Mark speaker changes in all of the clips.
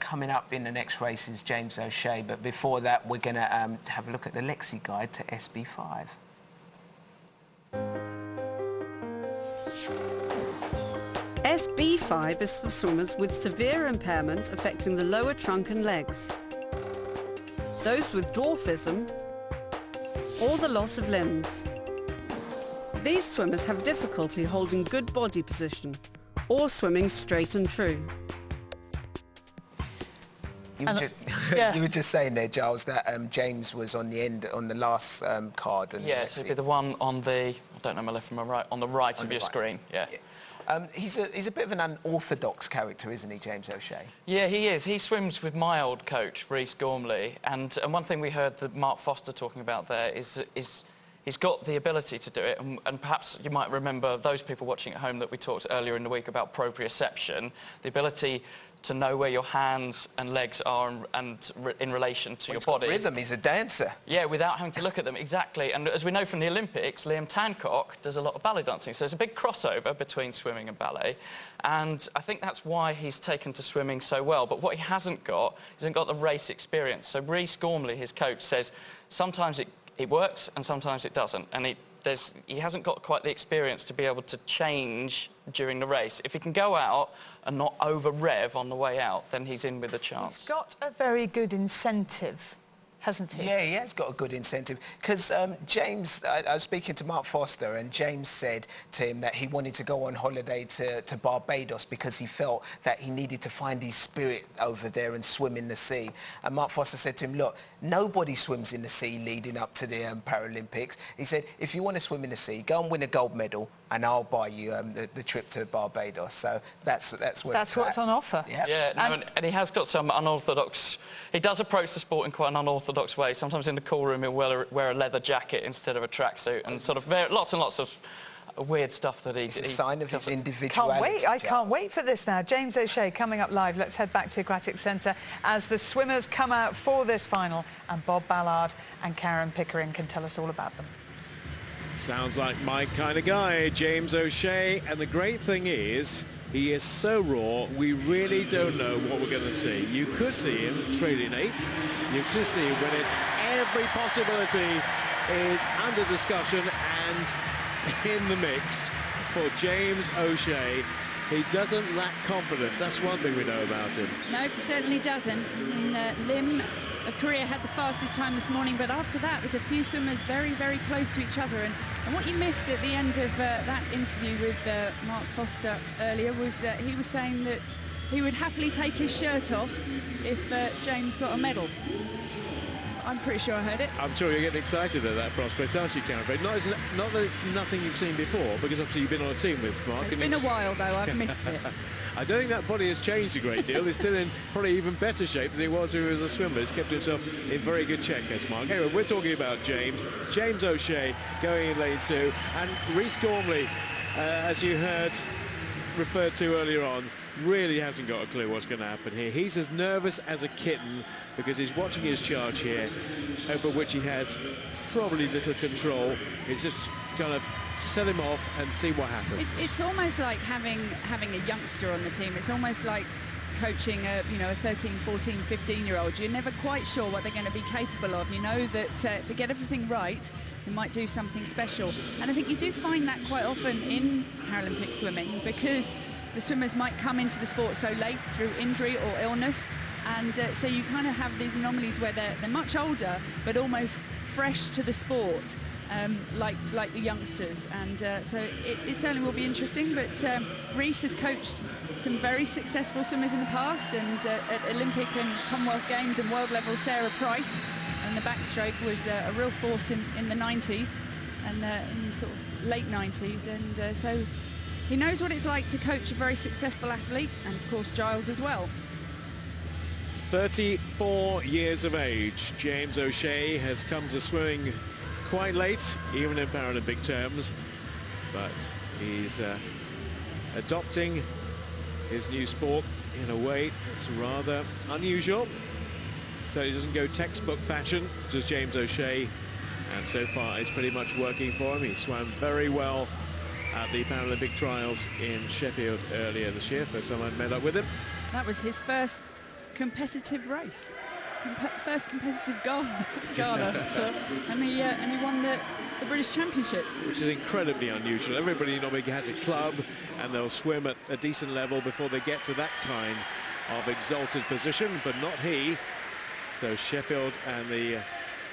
Speaker 1: coming up in the next race is James O'Shea, but before that, we're going to have a look at the Lexi Guide to Sb5.
Speaker 2: Sb5 is for swimmers with severe impairment affecting the lower trunk and legs, those with dwarfism, or the loss of limbs. These swimmers have difficulty holding good body position or swimming straight and true.
Speaker 1: You were just saying there, Giles, that James was on the last card. And
Speaker 3: yeah, so it'd be the one on the, I don't know my left from my right, on the right of your screen. Yeah.
Speaker 1: He's a bit of an unorthodox character, isn't he, James O'Shea?
Speaker 3: Yeah, he is. He swims with my old coach, Rhys Gormley, and one thing we heard that Mark Foster talking about there is he's got the ability to do it, and perhaps you might remember those people watching at home that we talked earlier in the week about proprioception, the ability to know where your hands and legs are and in relation to your body.
Speaker 1: He's got rhythm, he's a dancer.
Speaker 3: Yeah, without having to look at them, exactly. And as we know from the Olympics, Liam Tancock does a lot of ballet dancing, so there's a big crossover between swimming and ballet, and I think that's why he's taken to swimming so well. But what he hasn't got the race experience. So Rhys Gormley, his coach, says sometimes it works and sometimes it doesn't, and he hasn't got quite the experience to be able to change during the race. If he can go out and not over-rev on the way out, then he's in with a chance.
Speaker 4: He's got a very good incentive, hasn't he?
Speaker 1: Yeah, he has got a good incentive. Because James, I was speaking to Mark Foster, and James said to him that he wanted to go on holiday to Barbados because he felt that he needed to find his spirit over there and swim in the sea. And Mark Foster said to him, look, nobody swims in the sea leading up to the Paralympics. He said, if you want to swim in the sea, go and win a gold medal, and I'll buy you the trip to Barbados. So that's what's
Speaker 4: on offer.
Speaker 3: Yeah, no, and he has got some unorthodox. He does approach the sport in quite an unorthodox way. Sometimes in the cool room he'll wear a leather jacket instead of a tracksuit, and sort of lots and lots of weird stuff that
Speaker 1: it's a sign of his individuality.
Speaker 4: I can't wait for this now. James O'Shea coming up live. Let's head back to the Aquatic Centre as the swimmers come out for this final, and Bob Ballard and Karen Pickering can tell us all about them.
Speaker 5: Sounds like my kind of guy, James O'Shea, and the great thing is he is so raw, we really don't know what we're going to see. You could see him trailing 8th, you could see him winning. Every possibility is under discussion and in the mix for James O'Shea. He doesn't lack confidence, that's one thing we know about him.
Speaker 6: No, certainly doesn't. Lim of Korea had the fastest time this morning, but after that there's a few swimmers very, very close to each other. And what you missed at the end of that interview with Mark Foster earlier was that he was saying that he would happily take his shirt off if James got a medal. I'm pretty sure I heard it.
Speaker 5: I'm sure you're getting excited at that prospect, aren't you, Karen? Not that it's nothing you've seen before, because obviously you've been on a team with Mark.
Speaker 6: It's been a while, though. I've missed it.
Speaker 5: I don't think that body has changed a great deal. He's still in probably even better shape than he was when he was a swimmer. He's kept himself in very good check, as Mark. Anyway, we're talking about James O'Shea going in lane 2, and Rhys Gormley, as you heard referred to earlier on, really hasn't got a clue what's going to happen here. He's as nervous as a kitten because he's watching his charge here, over which he has probably little control. He's just kind of set him off and see what happens.
Speaker 6: It's almost like having a youngster on the team. It's almost like coaching a 13, 14, 15-year-old. You're never quite sure what they're going to be capable of. You know that if they get everything right, they might do something special. And I think you do find that quite often in Paralympic swimming, because the swimmers might come into the sport so late through injury or illness, and so you kind of have these anomalies where they're much older but almost fresh to the sport, like the youngsters. And so it certainly will be interesting. But Rhys has coached some very successful swimmers in the past, and at Olympic and Commonwealth Games and world level, Sarah Price and the backstroke was a real force in the 90s and in sort of late 90s, and so he knows what it's like to coach a very successful athlete, and of course Giles as well.
Speaker 5: 34 years of age, James O'Shea has come to swimming quite late, even in Paralympic terms, but he's adopting his new sport in a way that's rather unusual. So he doesn't go textbook fashion, just James O'Shea, and so far it's pretty much working for him. He swam very well at the Paralympic trials in Sheffield earlier this year. First time I met up with him.
Speaker 6: That was his first competitive race. First competitive gala and he won the British Championships.
Speaker 5: Which is incredibly unusual. Everybody normally has a club and they'll swim at a decent level before they get to that kind of exalted position, but not he. So Sheffield and the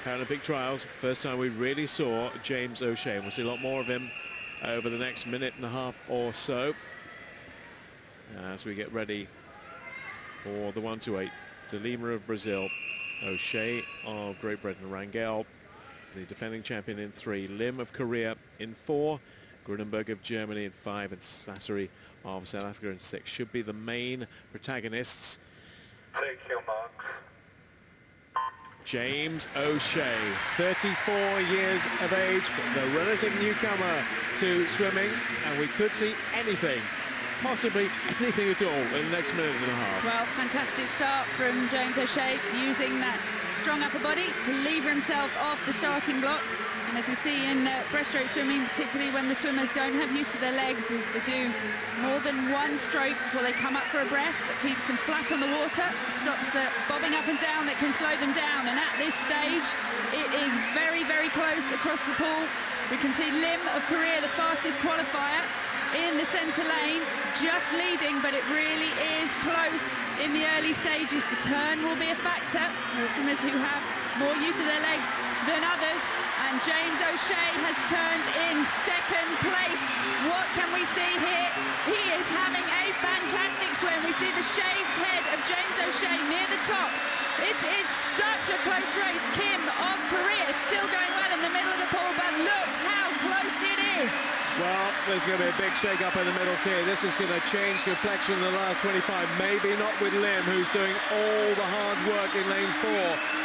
Speaker 5: Paralympic trials, first time we really saw James O'Shea. We'll see a lot more of him over the next minute and a half or so as we get ready for the 1-2-8. De Lima of Brazil, O'Shea of Great Britain, Rangel, the defending champion, in 3, Lim of Korea in 4, Grunenberg of Germany in 5, and Slattery of South Africa in 6 should be the main protagonists.
Speaker 7: Thank you, Mark.
Speaker 5: James O'Shea, 34 years of age, the relative newcomer to swimming, and we could see anything, possibly anything at all, in the next minute and a half.
Speaker 6: Well, fantastic start from James O'Shea, using that strong upper body to lever himself off the starting block. And as we see in breaststroke swimming, particularly when the swimmers don't have use of their legs, is they do more than one stroke before they come up for a breath. That keeps them flat on the water, stops the bobbing up and down that can slow them down. And at this stage, it is very, very close across the pool. We can see Lim of Korea, the fastest qualifier, in the centre lane, just leading, but it really is close in the early stages. The turn will be a factor. There are swimmers who have more use of their legs than others, and James O'Shea has turned in second place. What can we see here? He is having a fantastic swim. We see the shaved head of James O'Shea near the top. This is such a close race. Kim of Korea still going well in the middle of the pool, but look how close it is.
Speaker 5: Well, there's going to be a big shake-up in the middles here. This is going to change complexion in the last 25. Maybe not with Lim, who's doing all the hard work in lane 4.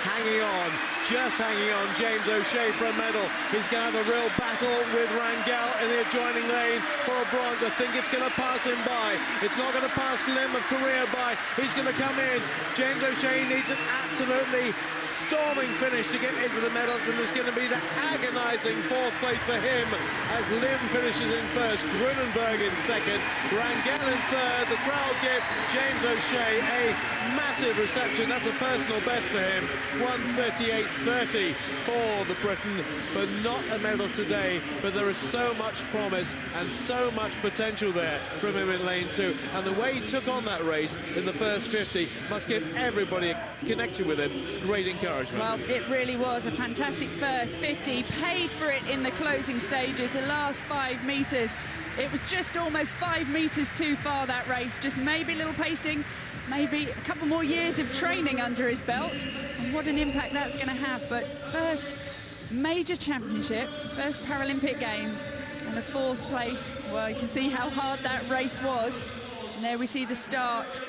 Speaker 5: Hanging on, just hanging on, James O'Shea for a medal. He's going to have a real battle with Rangel in the adjoining lane for a bronze. I think it's going to pass him by. It's not going to pass Lim of Korea by. He's going to come in. James O'Shea needs an absolutely storming finish to get into the medals, and there's going to be the agonising 4th place for him as Lim finishes in 1st, Grunenberg in 2nd, Rangel in 3rd. The crowd give James O'Shea a massive reception. That's a personal best for him, 1:38.30 for the Briton, but not a medal today. But there is so much promise and so much potential there from him in lane 2, and the way he took on that race in the first 50 must give everybody connected with him great encouragement.
Speaker 6: Well, it really was a fantastic first 50, paid for it in the closing stages. The last 5 metres, it was just almost 5 metres too far, that race. Just maybe a little pacing, maybe a couple more years of training under his belt, and what an impact that's going to have. But first major championship, first Paralympic Games, and the 4th place. Well, you can see how hard that race was. And there we see the start,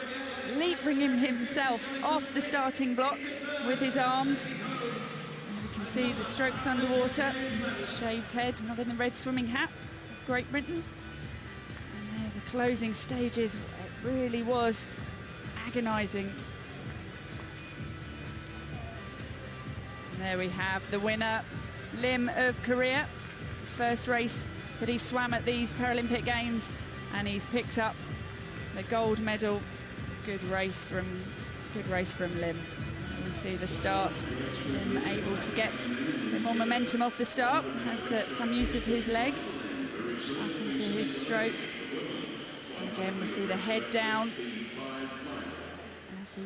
Speaker 6: leaping himself off the starting block with his arms. And we can see the strokes underwater, shaved head, not in the red swimming hat, Great Britain. And there the closing stages, it really was agonising. And there we have the winner, Lim of Korea. First race that he swam at these Paralympic Games, and he's picked up the gold medal. Good race from Lim. We see the start, Lim able to get a bit more momentum off the start, has some use of his legs up into his stroke. And again, we see the head down as he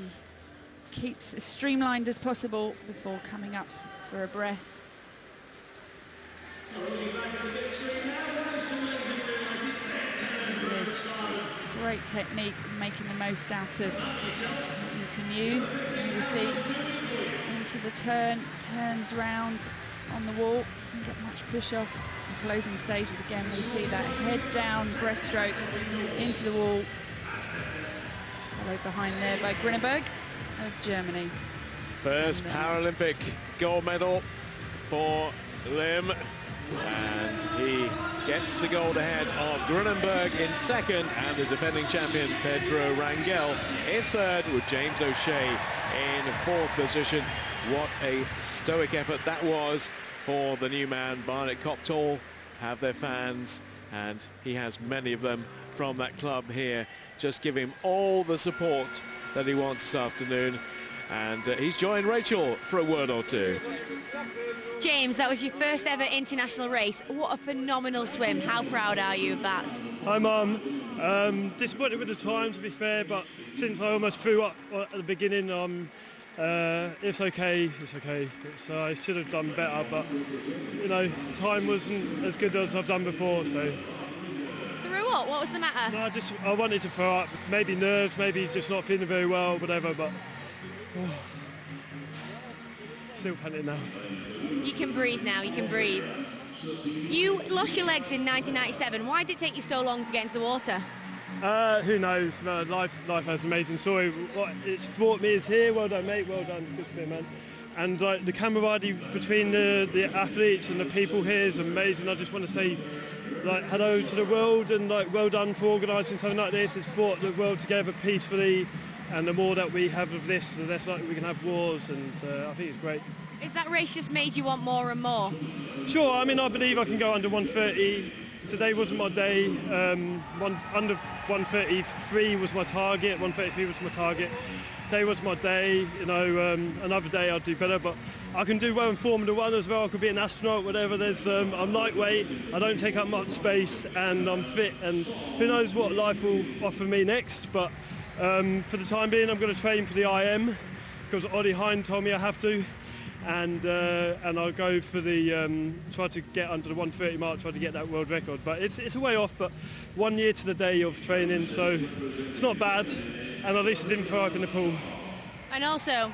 Speaker 6: keeps as streamlined as possible before coming up for a breath. Great technique, making the most out of what you can use. And you see into the turn, turns round on the wall, doesn't get much push off. The closing stages again, we see that head down breaststroke into the wall. Followed behind there by Grunenberg of Germany.
Speaker 5: First Paralympic gold medal for Lim, and he gets the gold ahead of Grunenberg in 2nd, and the defending champion Pedro Rangel in 3rd, with James O'Shea in 4th position. What a stoic effort that was for the new man. Barnet Copthall have their fans, and he has many of them from that club here, just give him all the support that he wants this afternoon. And he's joined Rachel for a word or two.
Speaker 8: James, that was your first ever international race. What a phenomenal swim. How proud are you of that?
Speaker 9: Hi, Mum. Disappointed with the time, to be fair, but since I almost threw up at the beginning, it's okay. It's okay. I should have done better, but, you know, the time wasn't as good as I've done before, so...
Speaker 8: Threw up? What was the matter?
Speaker 9: No, I wanted to throw up. Maybe nerves, maybe just not feeling very well, whatever, but... Still panting now.
Speaker 8: You can breathe now, you can breathe. You lost your legs in 1997. Why did it take you so long to get into the water?
Speaker 9: Who knows? Life has an amazing story. What it's brought me is here. Well done, mate. Well done. Good spin, man. And like the camaraderie between the athletes and the people here is amazing. I just want to say, like, hello to the world and like well done for organising something like this. It's brought the world together peacefully. And the more that we have of this, the less likely we can have wars, and I think it's great.
Speaker 8: Is that race just made you want more and more?
Speaker 9: Sure, I mean, I believe I can go under 130. Today wasn't my day. Under 133 was my target, 133 was my target. Today was my day, you know, another day I'd do better, but I can do well in Formula 1 as well. I could be an astronaut, whatever. I'm lightweight, I don't take up much space, and I'm fit, and who knows what life will offer me next, but for the time being, I'm going to train for the IM because Ollie Hine told me I have to, and I'll go for the try to get under the 130 mark, try to get that world record. But it's a way off. But 1 year to the day of training, so it's not bad. And at least I didn't throw up in the pool.
Speaker 8: And also,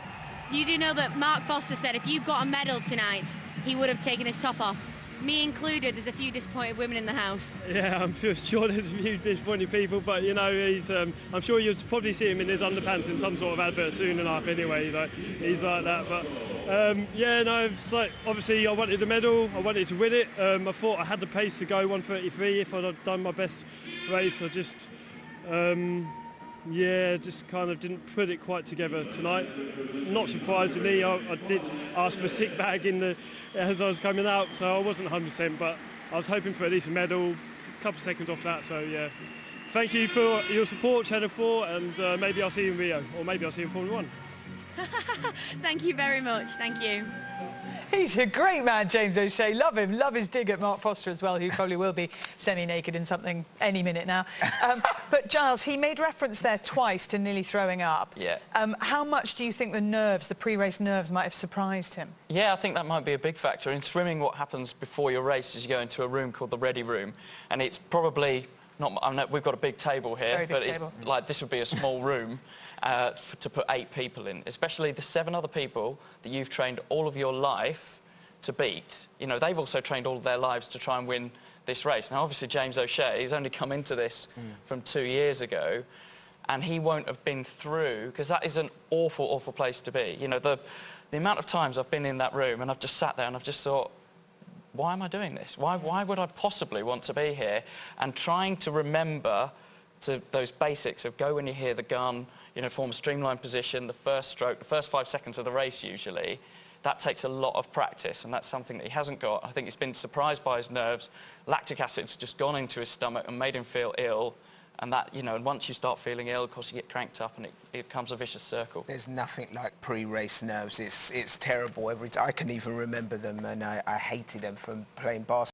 Speaker 8: you do know that Mark Foster said if you got a medal tonight, he would have taken his top off. Me included, there's a few disappointed women in the house. Yeah,
Speaker 9: I'm sure there's a few disappointed people, but you know, I'm sure you'll probably see him in his underpants in some sort of advert soon enough anyway. Like, he's like that, but yeah, no, it's like, obviously I wanted a medal, I wanted to win it. I thought I had the pace to go 133 if I'd done my best race. I just, yeah, just kind of didn't put it quite together tonight. Not surprisingly, I did ask for a sick bag as I was coming out, so I wasn't 100%, but I was hoping for at least a medal, a couple of seconds off that, so yeah. Thank you for your support, Channel 4, and maybe I'll see you in Rio, or maybe I'll see you in Formula 1.
Speaker 8: Thank you very much, thank you.
Speaker 4: He's a great man, James O'Shea. Love him. Love his dig at Mark Foster as well, who probably will be semi-naked in something any minute now. But Giles, he made reference there twice to nearly throwing up.
Speaker 3: Yeah.
Speaker 4: How much do you think the nerves, the pre-race nerves, might have surprised him?
Speaker 3: Yeah, I think that might be a big factor. In swimming, what happens before your race is you go into a room called the ready room, and it's probably not... I know we've got a big table here, but it's like this would be a small room to put 8 people in, especially the 7 other people that you've trained all of your life to beat. You know, they've also trained all of their lives to try and win this race. Now, obviously, James O'Shea, he's only come into this from 2 years ago, and he won't have been through, because that is an awful, awful place to be. You know, the amount of times I've been in that room and I've just sat there and I've just thought, why am I doing this? Why would I possibly want to be here? And trying to remember to those basics of go when you hear the gun, you know, form a streamlined position, the first stroke, the first 5 seconds of the race usually, that takes a lot of practice, and that's something that he hasn't got. I think he's been surprised by his nerves. Lactic acid's just gone into his stomach and made him feel ill, and that, you know, and once you start feeling ill, of course, you get cranked up and it becomes a vicious circle.
Speaker 1: There's nothing like pre-race nerves. It's terrible. I can even remember them, and I hated them from playing basketball.